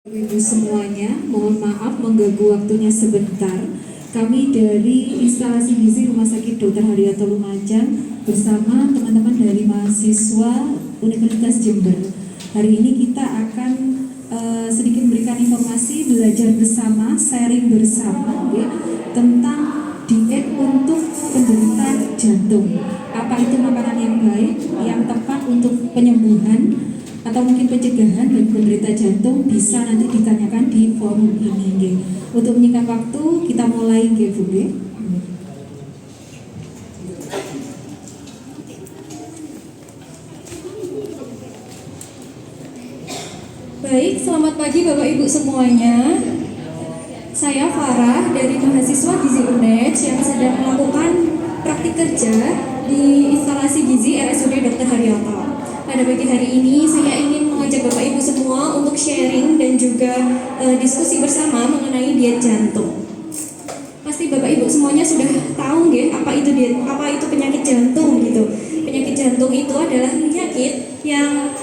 Ibu semuanya, mohon maaf mengganggu waktunya sebentar. Kami dari instalasi gizi Rumah Sakit Dr. Haryoto Lumajang bersama teman-teman dari mahasiswa Universitas Jember. Hari ini kita akan sedikit memberikan informasi, belajar bersama, sharing bersama ya, tentang diet untuk penderita jantung. Apa itu makanan yang baik, yang tepat untuk penyembuhan atau mungkin pencegahan bagi penderita jantung, bisa nanti ditanyakan di forum ini. Untuk menyingkat waktu, kita mulai Bu. Baik, selamat pagi Bapak Ibu semuanya. Saya Farah dari mahasiswa Gizi UNED yang sedang melakukan praktik kerja di instalasi gizi RSUD Dr. Haryoto. Pada pagi hari ini saya ingin mengajak Bapak Ibu semua untuk sharing dan juga diskusi bersama mengenai diet jantung. Pasti Bapak Ibu semuanya sudah tahu ya apa itu penyakit jantung gitu. Penyakit jantung itu adalah penyakit yang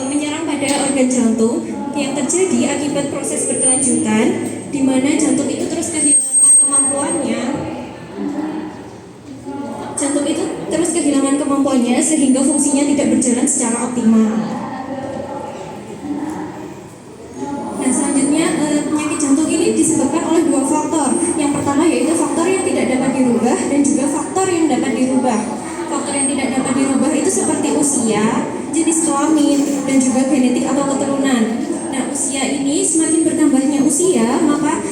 menyerang pada organ jantung yang terjadi akibat proses berkelanjutan di mana jantung itu terus kehilangan kemampuannya sehingga fungsinya tidak berjalan secara optimal. Nah, selanjutnya penyakit jantung ini disebabkan oleh dua faktor. Yang pertama yaitu faktor yang tidak dapat dirubah dan juga faktor yang dapat dirubah. Faktor yang tidak dapat dirubah itu seperti usia, jenis kelamin, dan juga genetik atau keturunan. Nah, usia ini semakin bertambahnya usia, maka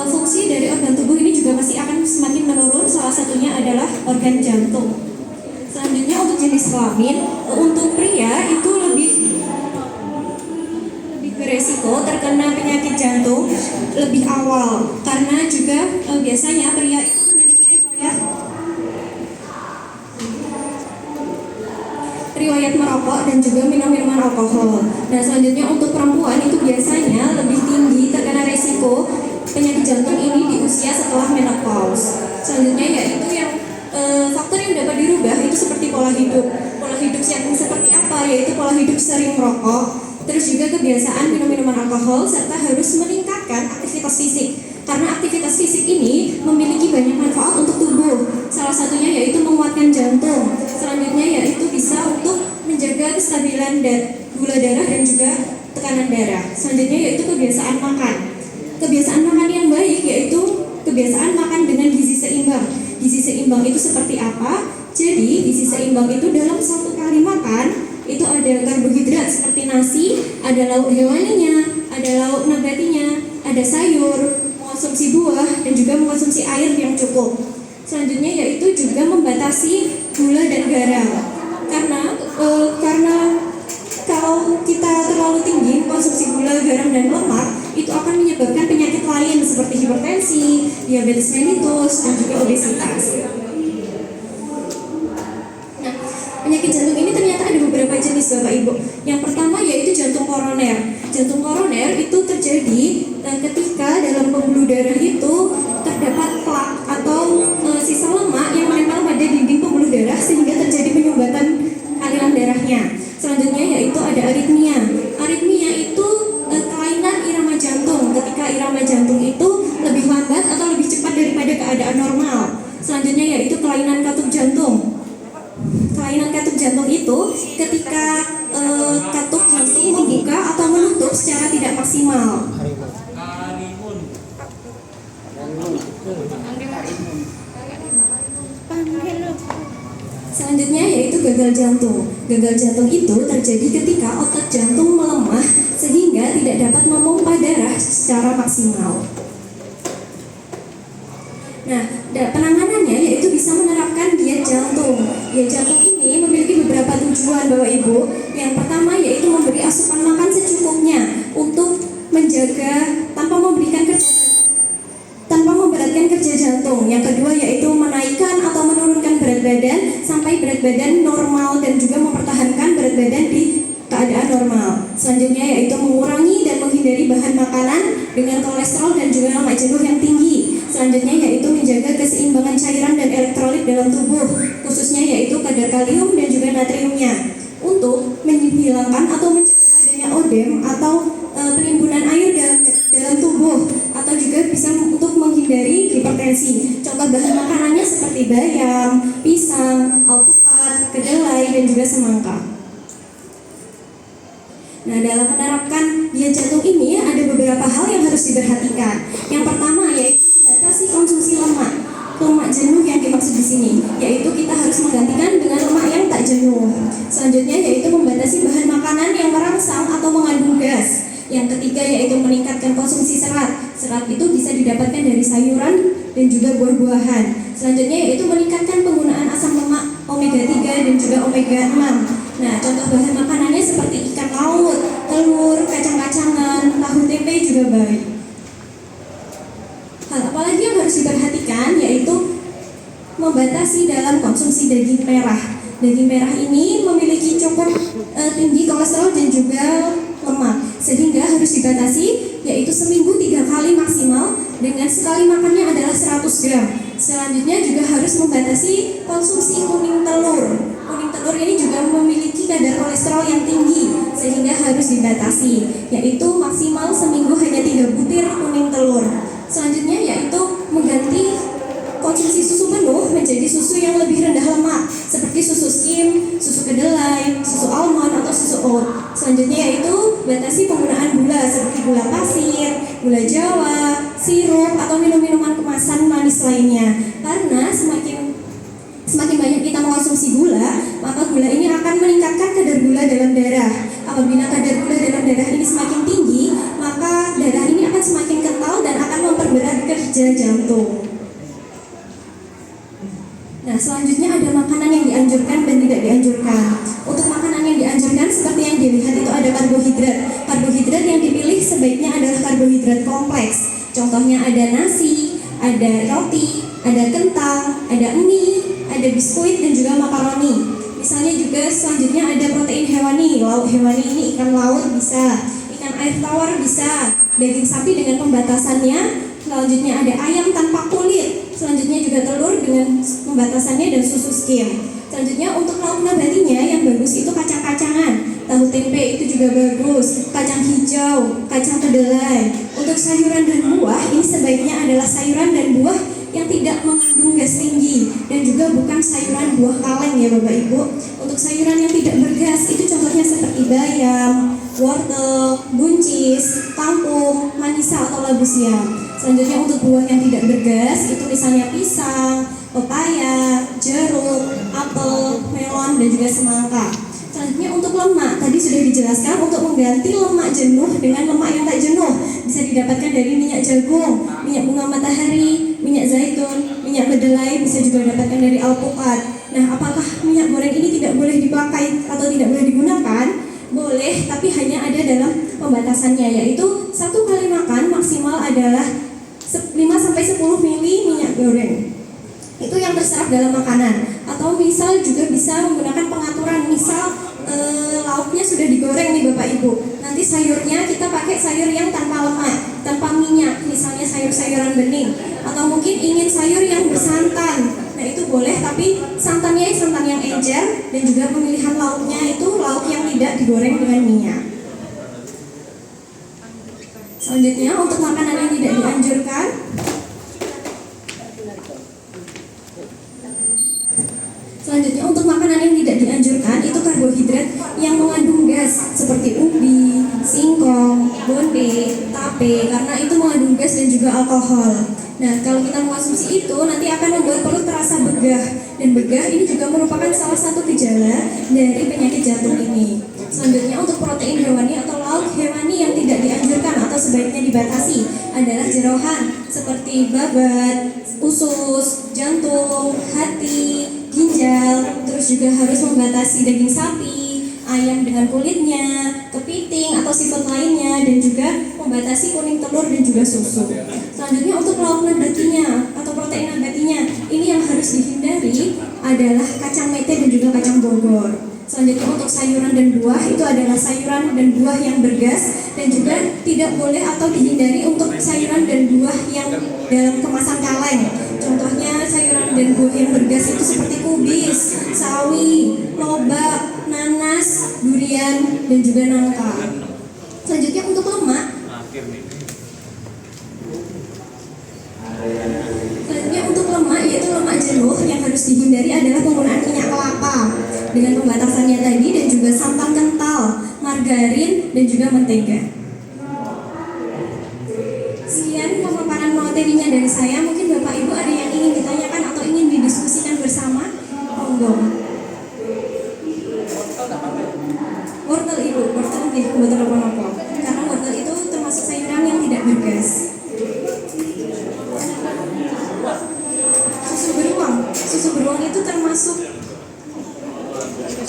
fungsi dari organ tubuh ini juga pasti akan semakin menurun. Salah satunya adalah organ jantung. Selanjutnya untuk jenis kelamin, untuk pria itu lebih beresiko terkena penyakit jantung lebih awal karena juga biasanya pria itu memiliki riwayat merokok dan juga minum minuman alkohol. Nah, selanjutnya untuk perempuan itu biasanya lebih tinggi terkena resiko penyakit jantung ini di usia setelah menopause. Selanjutnya yaitu yang faktor yang dapat dirubah itu seperti pola hidup. Pola hidup yang seperti apa? Yaitu pola hidup sering merokok, terus juga kebiasaan minum minuman alkohol, serta harus meningkatkan aktivitas fisik. Karena aktivitas fisik ini memiliki banyak manfaat untuk tubuh. Salah satunya yaitu menguatkan jantung. Selanjutnya yaitu bisa untuk menjaga kestabilan gula darah dan juga tekanan darah. Selanjutnya yaitu kebiasaan makan. Kebiasaan makan yang baik yaitu kebiasaan makan dengan gizi seimbang. Gizi seimbang itu seperti apa? Jadi gizi seimbang itu dalam satu kali makan itu ada karbohidrat seperti nasi, ada lauk hewaninya, ada lauk nabatinya, ada sayur, mengonsumsi buah, dan juga mengonsumsi air yang cukup. Selanjutnya yaitu juga membatasi gula dan garam. Karena kalau kita terlalu tinggi konsumsi gula, garam, dan lemak, itu akan menyebabkan penyakit lain seperti hipertensi, diabetes mellitus, dan juga obesitas. Nah, penyakit jantung ini ternyata ada beberapa jenis Bapak Ibu. Yang pertama yaitu jantung koroner. Jantung koroner itu terjadi ketika dalam pembuluh darah itu terdapat plak atau sisa lemak yang menempel pada dinding pembuluh darah sehingga terjadi penyumbatan aliran darahnya. Selanjutnya yaitu ada aritmia. Aritmia itu kelainan irama jantung ketika irama jantung itu lebih lambat atau lebih cepat daripada keadaan normal. Selanjutnya yaitu kelainan katup jantung. Kelainan katup jantung itu ketika katup jantung membuka atau menutup secara tidak maksimal. Selanjutnya yaitu gagal jantung. Gagal jantung itu terjadi ketika otot jantung melemah sehingga tidak dapat memompa darah secara maksimal. Nah, penanganannya yaitu bisa menerapkan diet jantung. Diet jantung ini memiliki beberapa tujuan Bapak Ibu. Yang pertama yaitu memberi asupan makan secukupnya untuk menjaga tanpa memberatkan kerja jantung. Yang kedua yaitu menaikkan atau menurunkan berat badan sampai berat badan normal dan juga mempertahankan berat badan di keadaan normal. Selanjutnya yaitu mengurangi dan menghindari bahan makanan dengan kolesterol dan juga lemak jenuh yang tinggi. Selanjutnya yaitu menjaga keseimbangan cairan dan elektrolit dalam tubuh, khususnya yaitu kadar kalium dan juga natriumnya, untuk menghilangkan atau mencegah adanya odem atau penimbunan air bernutrisi. Contoh bahan makanannya seperti bayam, pisang, alpukat, kedelai, dan juga semangka. Nah, dalam menerapkan diet jantung ini ada beberapa hal yang harus diperhatikan. Yang pertama yaitu membatasi konsumsi lemak. Lemak jenuh yang dimaksud di sini, yaitu kita harus menggantikan dengan lemak yang tak jenuh. Selanjutnya yaitu membatasi bahan makanan yang merangsang atau mengandung gas. Yang ketiga yaitu meningkatkan konsumsi serat. Serat itu bisa didapatkan dari sayuran dan juga buah-buahan. Selanjutnya yaitu meningkatkan penggunaan asam lemak omega 3 dan juga omega 6. Nah, contoh bahan makanannya seperti ikan laut, telur, kacang-kacangan, tahu tempe juga baik. Hal apalagi yang harus diperhatikan yaitu membatasi dalam konsumsi daging merah. Daging merah ini memiliki cukup tinggi kolesterol dan juga lemak, sehingga harus dibatasi yaitu seminggu 3 kali maksimal dengan sekali makannya adalah 100 gram. Selanjutnya juga harus membatasi konsumsi kuning telur. Kuning telur ini juga memiliki kadar kolesterol yang tinggi, sehingga harus dibatasi yaitu maksimal seminggu hanya 3 butir kuning telur. Selanjutnya yaitu mengganti konsumsi susu penuh menjadi susu yang lebih rendah lemak seperti susu skim, susu kedelai, susu almond atau susu oat. Selanjutnya yaitu batasi penggunaan gula seperti gula pasir, gula jawa, sirup atau minum-minuman kemasan manis lainnya. Karena semakin banyak kita mengonsumsi gula, maka gula ini akan meningkatkan kadar gula dalam darah. Apabila kadar gula dalam darah ini semakin tinggi, maka darah ini akan semakin kental dan akan memperberat kerja jantung. Nah, selanjutnya ada makanan yang dianjurkan dan tidak dianjurkan. Untuk makanan yang dianjurkan seperti yang dilihat itu ada karbohidrat. Karbohidrat yang dipilih sebaiknya adalah karbohidrat kompleks. Contohnya ada nasi, ada roti, ada kentang, ada mie, ada biskuit dan juga makaroni. Misalnya juga selanjutnya ada protein hewani. Lauk hewani ini ikan laut bisa, ikan air tawar bisa, daging sapi dengan pembatasannya. Selanjutnya ada ayam tanpa kulit. Selanjutnya juga telur dengan pembatasannya dan susu skim. Selanjutnya untuk lauk nabatinya yang bagus itu kacang-kacangan. Tahu tempe itu juga bagus, kacang hijau, kacang kedelai. Untuk sayuran dan buah ini sebaiknya adalah sayuran dan buah yang tidak mengandung gas tinggi dan juga bukan sayuran buah kaleng ya Bapak Ibu. Untuk sayuran yang tidak bergas itu contohnya seperti bayam, wortel, buncis, kangkung, manisa atau labu siam. Selanjutnya untuk buah yang tidak bergas itu misalnya pisang, pepaya, jeruk, apel, melon dan juga semangka. Selanjutnya untuk lemak, tadi sudah dijelaskan untuk mengganti lemak jenuh dengan lemak yang tak jenuh bisa didapatkan dari minyak jagung, minyak bunga matahari, minyak zaitun, minyak kedelai, bisa juga didapatkan dari alpukat. Nah, apakah minyak goreng ini tidak boleh dipakai atau tidak boleh digunakan? Boleh, tapi hanya ada dalam pembatasannya, yaitu 1 kali makan maksimal adalah 5-10 ml minyak goreng. Itu yang terserap dalam makanan. Atau misal juga bisa menggunakan pengaturan, misal lauknya sudah digoreng nih Bapak Ibu. Nanti sayurnya kita pakai sayur yang tanpa lemak, tanpa minyak, misalnya sayur-sayuran bening. Atau mungkin ingin sayur yang bersantan. Nah, itu boleh, tapi santannya santan yang encer dan juga pemilihan lauknya itu lauk yang tidak digoreng dengan minyak. Selanjutnya untuk makanan yang tidak dianjurkan, itu karbohidrat yang mengandung gas seperti ubi, singkong, bonde, tape, karena itu mengandung gas dan juga alkohol. Nah, kalau kita mengonsumsi itu nanti akan membuat perut terasa begah, dan begah ini juga merupakan salah satu gejala dari penyakit jantung ini. Selanjutnya untuk protein hewani atau lauk hewani yang tidak dianjurkan atau sebaiknya dibatasi adalah jeroan seperti babat, usus, jantung, hati, ginjal. Terus juga harus membatasi daging sapi, ayam dengan kulitnya, kepiting atau sifat lainnya, dan juga membatasi kuning telur dan juga susu. Selanjutnya untuk lauk nabatinya atau protein nabatinya, ini yang harus dihindari adalah kacang mete dan juga kacang bogor. Selanjutnya untuk sayuran dan buah itu adalah sayuran dan buah yang bergas, dan juga tidak boleh atau dihindari untuk sayuran dan buah yang dalam kemasan kaleng. Contohnya sayuran dan buah yang bergas itu seperti kubis, sawi, lobak, nanas, durian, dan juga nangka. Selanjutnya untuk lemak, juga mentega. Sekian pemaparan materinya dari saya. Mungkin Bapak Ibu ada yang ingin ditanyakan atau ingin didiskusikan bersama? Monggo. Wortel Ibu, wortel nggih mboten apa-apa. Karena wortel itu termasuk sayuran yang tidak bergas. Susu beruang itu termasuk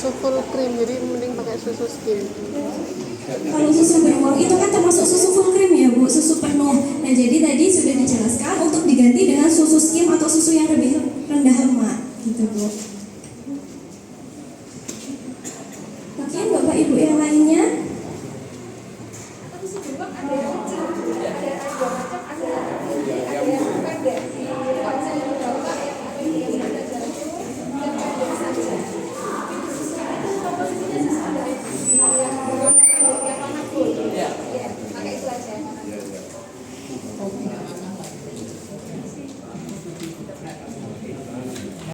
susu full cream, jadi mending pakai susu skim. kalau susu beruang itu kan termasuk susu full cream ya Bu, susu penuh. Nah jadi tadi sudah dijelaskan untuk diganti dengan susu skim atau susu yang lebih rendah lemak gitu Bu. Mungkin Bapak Ibu yang lainnya.